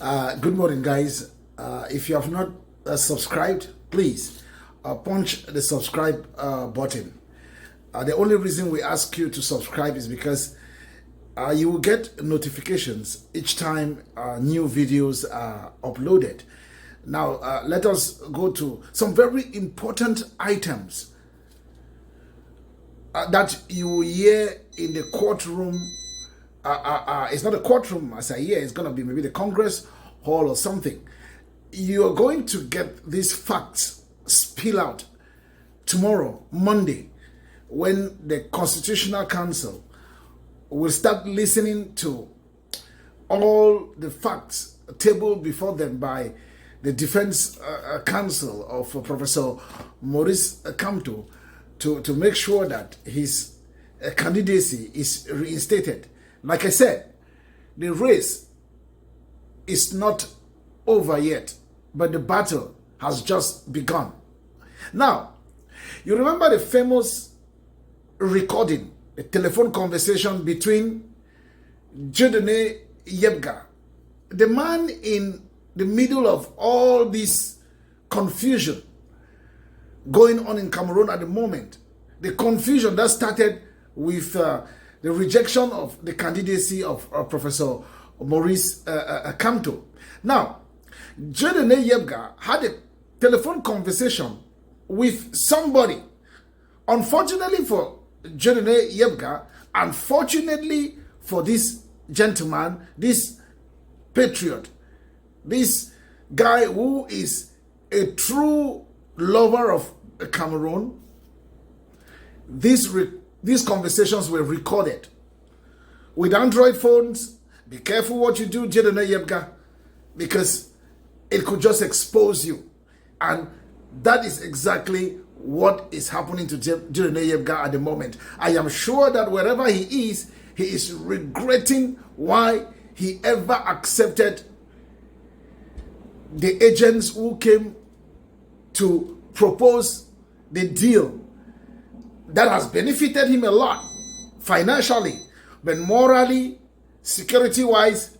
Good morning, guys. If you have not subscribed, please punch the subscribe button. The only reason we ask you to subscribe is because you will get notifications each time new videos are uploaded. Now, let us go to some very important items that you will hear in the courtroom. It's not a courtroom as I hear, it's going to be maybe the Congress Hall or something. You're going to get these facts spill out tomorrow, Monday, when the Constitutional Council will start listening to all the facts tabled before them by the Defense Counsel of Professor Maurice Kamto to make sure that his candidacy is reinstated. Like I said, the race is not over yet, but the battle has just begun. Now, you remember the famous recording, a telephone conversation between Dieudonné Yebga, the man in the middle of all this confusion going on in Cameroon at the moment. The confusion that started with the rejection of the candidacy of Professor Maurice Kamto. Now, Dieudonné Yebga had a telephone conversation with somebody. Unfortunately for Dieudonné Yebga, unfortunately for this gentleman, this patriot, this guy who is a true lover of Cameroon, these conversations were recorded. With Android phones, be careful what you do, Dieudonné Yebga, because it could just expose you. And that is exactly what is happening to Dieudonné Yebga at the moment. I am sure that wherever he is regretting why he ever accepted the agents who came to propose the deal that has benefited him a lot financially, but morally, security-wise,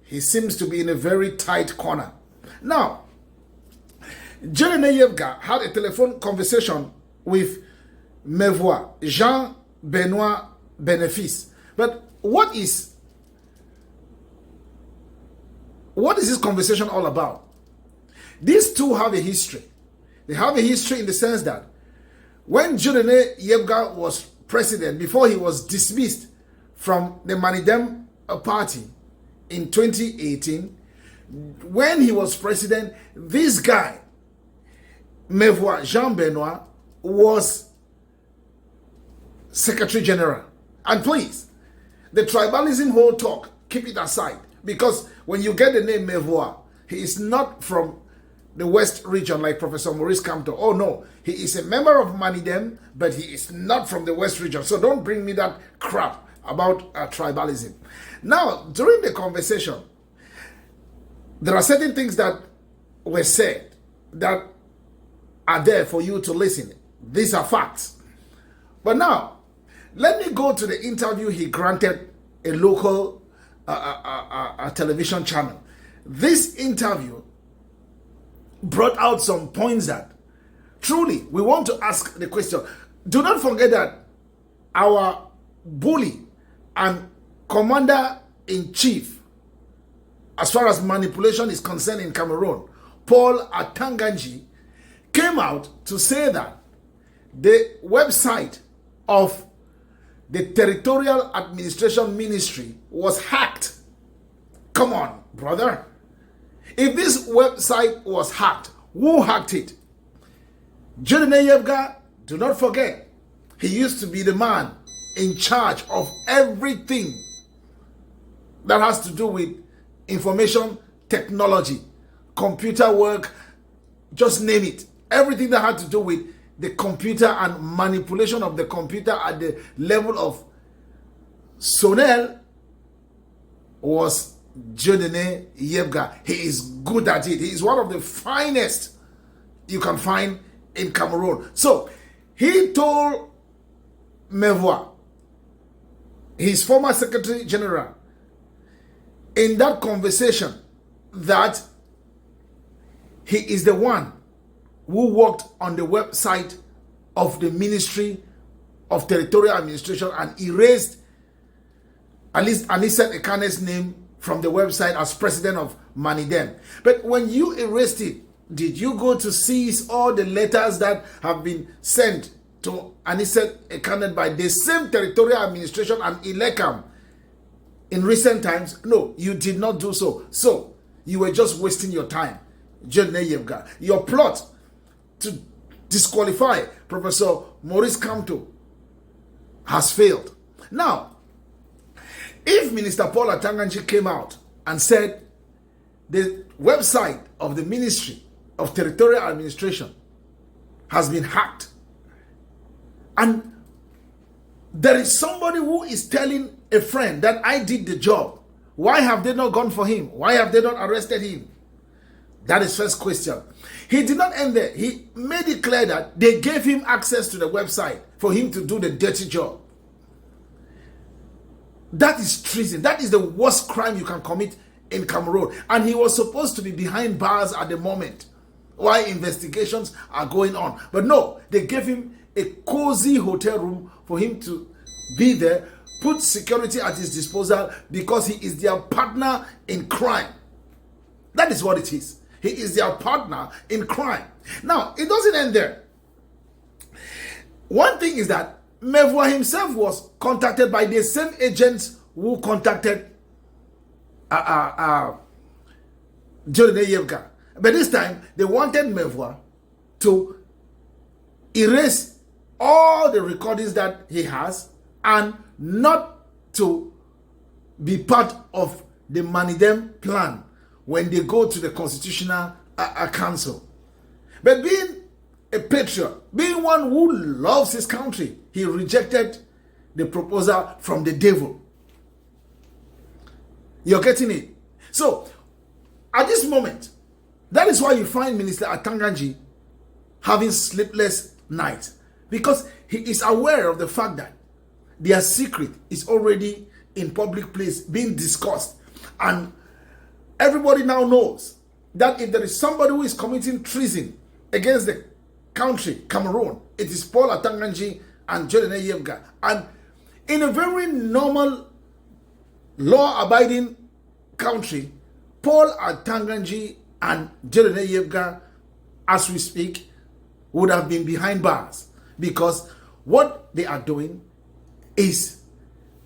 he seems to be in a very tight corner. Now, Dieudonné Yebga had a telephone conversation with Mevois, Jean-Benoit Benefice. But what is this conversation all about? These two have a history. They have a history in the sense that when Dieudonné Yebga was president, before he was dismissed from the Manidem party in 2018, when he was president, this guy, Mevois Jean-Benoit, was Secretary General. And please, the tribalism whole talk, keep it aside. Because when you get the name Mevois, he is not from the West region like Professor Maurice Kamto. Oh no, he is a member of Manidem, but he is not from the West region. So don't bring me that crap about tribalism. Now, during the conversation, there are certain things that were said that are there for you to listen. These are facts. But now, let me go to the interview he granted a local television channel. This interview brought out some points that truly we want to ask the question. Do not forget that our bully and commander-in-chief, as far as manipulation is concerned in Cameroon, Paul Atanga, came out to say that the website of the Territorial Administration Ministry was hacked. Come on, brother. If this website was hacked, who hacked it? Dieudonné Yebga, do not forget, he used to be the man in charge of everything that has to do with information technology, computer work, just name it. Everything that had to do with the computer and manipulation of the computer at the level of Sonel was Dieudonné Yebga. He is good at it. He is one of the finest you can find in Cameroon. So he told Mevois, his former Secretary General, in that conversation that he is the one who worked on the website of the Ministry of Territorial Administration and erased at least Anissa Ekane's name from the website as president of Manidem. But when you erased it, did you go to seize all the letters that have been sent to Anissa Ekane by the same Territorial Administration and Ilekam in recent times? No, you did not do so. So, you were just wasting your time. Your plot to disqualify Professor Maurice Kamto has failed. Now, if Minister Paul Atanga came out and said the website of the Ministry of Territorial Administration has been hacked, and there is somebody who is telling a friend that I did the job, why have they not gone for him? Why have they not arrested him? That is first question. He did not end there. He made it clear that they gave him access to the website for him to do the dirty job. That is treason. That is the worst crime you can commit in Cameroon. And he was supposed to be behind bars at the moment while investigations are going on. But no, they gave him a cozy hotel room for him to be there, put security at his disposal because he is their partner in crime. That is what it is. He is their partner in crime. Now, it doesn't end there. One thing is that Mevwa himself was contacted by the same agents who contacted Jodene Yevga. But this time, they wanted Mevwa to erase all the recordings that he has and not to be part of the Manidem plan when they go to the Constitutional Council. But being a patriot, being one who loves his country, he rejected the proposal from the devil. You're getting it? So, at this moment, that is why you find Minister Atanga having sleepless nights, because he is aware of the fact that their secret is already in public place being discussed, and everybody now knows that if there is somebody who is committing treason against the country, Cameroon, it is Paul Atanga and Jodene Yevga. And in a very normal, law-abiding country, Paul Atanga and Jodene Yevga, as we speak, would have been behind bars, because what they are doing is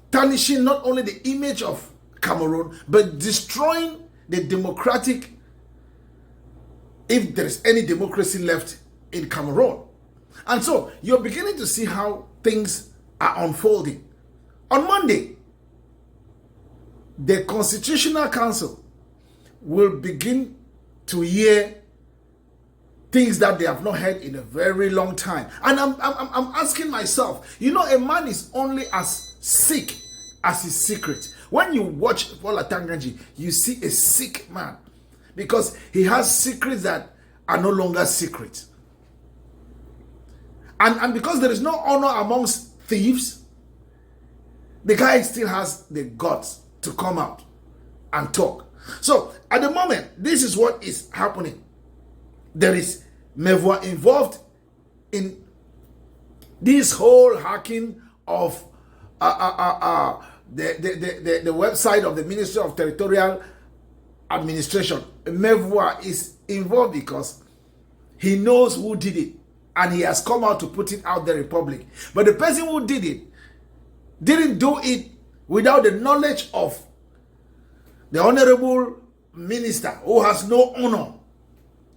tarnishing not only the image of Cameroon, but destroying the democratic, if there is any democracy left in Cameroon. And so you're beginning to see how things are unfolding. On Monday, the Constitutional Council will begin to hear things that they have not heard in a very long time. And I'm asking myself, you know, a man is only as sick as his secret. When you watch Paul Atanga, you see a sick man, because he has secrets that are no longer secret. And because there is no honor amongst thieves, the guy still has the guts to come out and talk. So at the moment, this is what is happening. There is Mevwa involved in this whole hacking of the website of the Ministry of Territorial Administration. Mevwa is involved because he knows who did it, and he has come out to put it out there in public. But the person who did it didn't do it without the knowledge of the honorable minister, who has no honor.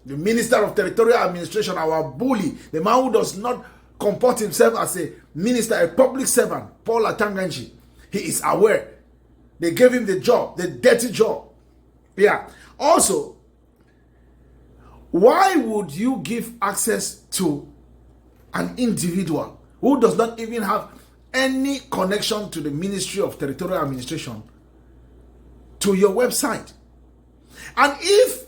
The Minister of Territorial Administration, our bully, the man who does not comport himself as a minister, a public servant, Paul Atanga. He is aware. They gave him the job, the dirty job. Yeah. Also, why would you give access to an individual who does not even have any connection to the Ministry of Territorial Administration to your website? And if,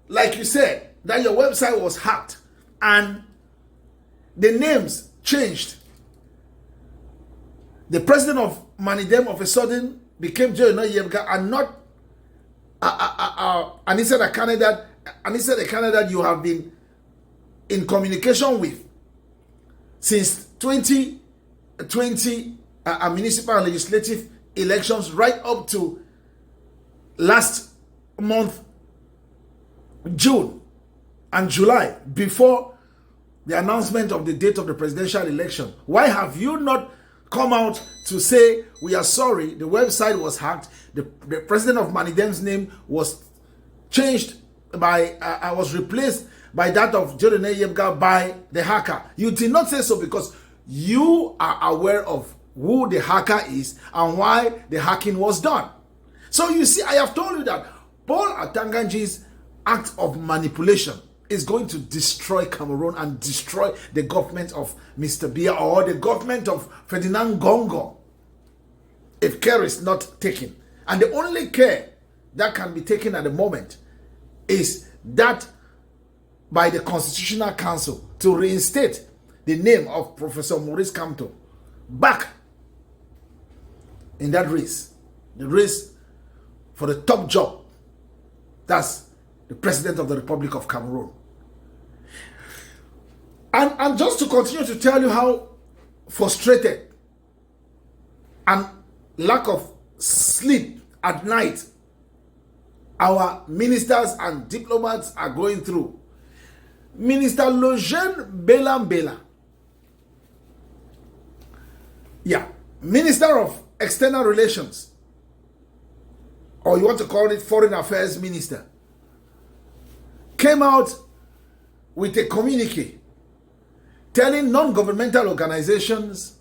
like you said, that your website was hacked and the names changed, the president of Manidem of a sudden became Jodene Yevga and not and he said a candidate you have been in communication with since 2020 municipal and legislative elections right up to last month, June and July, before the announcement of the date of the presidential election. Why have you not come out to say, we are sorry, the website was hacked, the president of Manidem's name was changed by, was replaced by that of Jordan Yebga by the hacker? You did not say so because you are aware of who the hacker is and why the hacking was done. So you see, I have told you that Paul Atanganji's act of manipulation is going to destroy Cameroon and destroy the government of Mr. Biya or the government of Ferdinand Gongo if care is not taken. And the only care that can be taken at the moment is that by the Constitutional Council to reinstate the name of Professor Maurice Kamto back in that race, the race for the top job. That's the President of the Republic of Cameroon. And just to continue to tell you how frustrated and lack of sleep at night our ministers and diplomats are going through. Minister Lojen Belambela, Minister of External Relations, or you want to call it Foreign Affairs Minister, came out with a communique telling non-governmental organizations,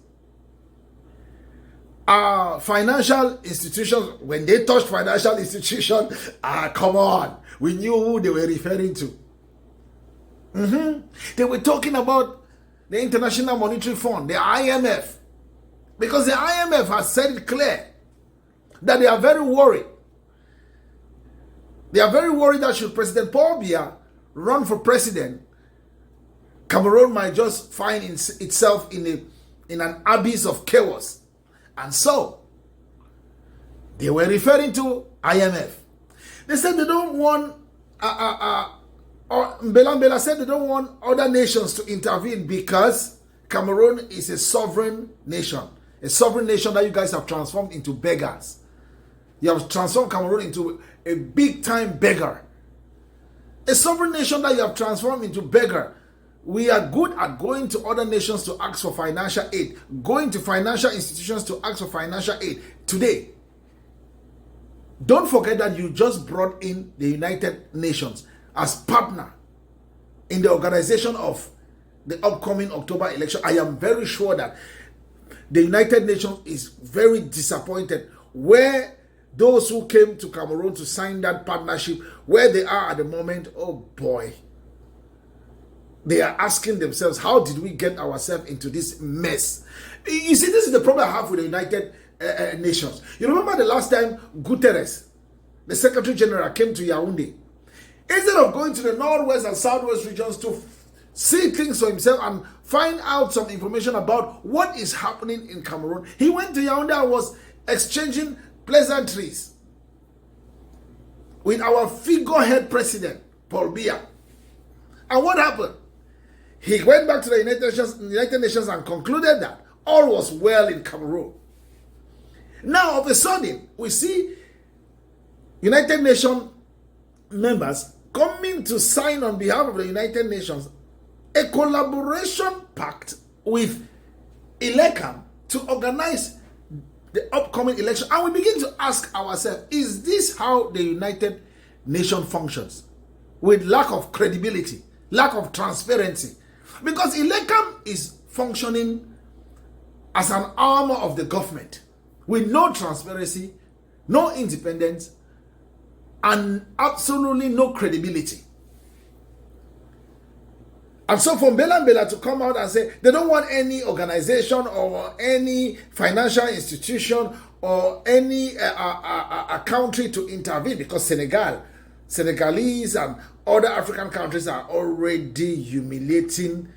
financial institutions, when they touched financial institutions, come on, we knew who they were referring to. They were talking about the International Monetary Fund, the IMF, because the IMF has said it clear that they are very worried. They are very worried that should President Paul Biya run for president, Cameroon might just find itself in an abyss of chaos. And so, they were referring to IMF. They said they don't want, Mbela said they don't want other nations to intervene because Cameroon is a sovereign nation. A sovereign nation that you guys have transformed into beggars. You have transformed Cameroon into a big-time beggar. A sovereign nation that you have transformed into beggar. We are good at going to other nations to ask for financial aid, going to financial institutions to ask for financial aid. Today, don't forget that you just brought in the United Nations as partner in the organization of the upcoming October election. I am very sure that the United Nations is very disappointed where those who came to Cameroon to sign that partnership, where they are at the moment. Oh boy. They are asking themselves, how did we get ourselves into this mess? You see, this is the problem I have with the United Nations. You remember the last time Guterres, the Secretary General, came to Yaoundé? Instead of going to the northwest and southwest regions to see things for himself and find out some information about what is happening in Cameroon, he went to Yaoundé and was exchanging pleasantries with our figurehead president, Paul Biya. And what happened? He went back to the United Nations and concluded that all was well in Cameroon. Now, all of a sudden, we see United Nations members coming to sign on behalf of the United Nations a collaboration pact with ILECAM to organize the upcoming election. And we begin to ask ourselves, is this how the United Nations functions? With lack of credibility, lack of transparency. Because ILECAM is functioning as an arm of the government with no transparency, no independence, and absolutely no credibility. And so for Mbela to come out and say they don't want any organization or any financial institution or any a country to intervene, because Senegalese and other African countries are already humiliating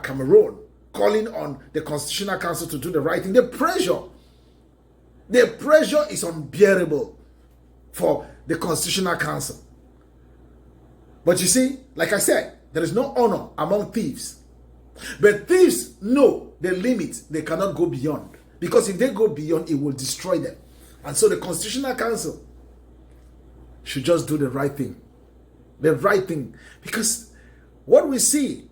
Cameroon, calling on the Constitutional Council to do the right thing. The pressure is unbearable for the Constitutional Council. But you see, like I said, there is no honor among thieves. But thieves know the limit they cannot go beyond. Because if they go beyond, it will destroy them. And so the Constitutional Council should just do the right thing. The right thing. Because what we see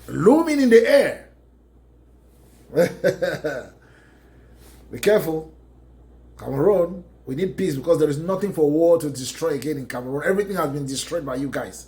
looming in the air. Be careful. Cameroon, we need peace because there is nothing for war to destroy again in Cameroon. Everything has been destroyed by you guys.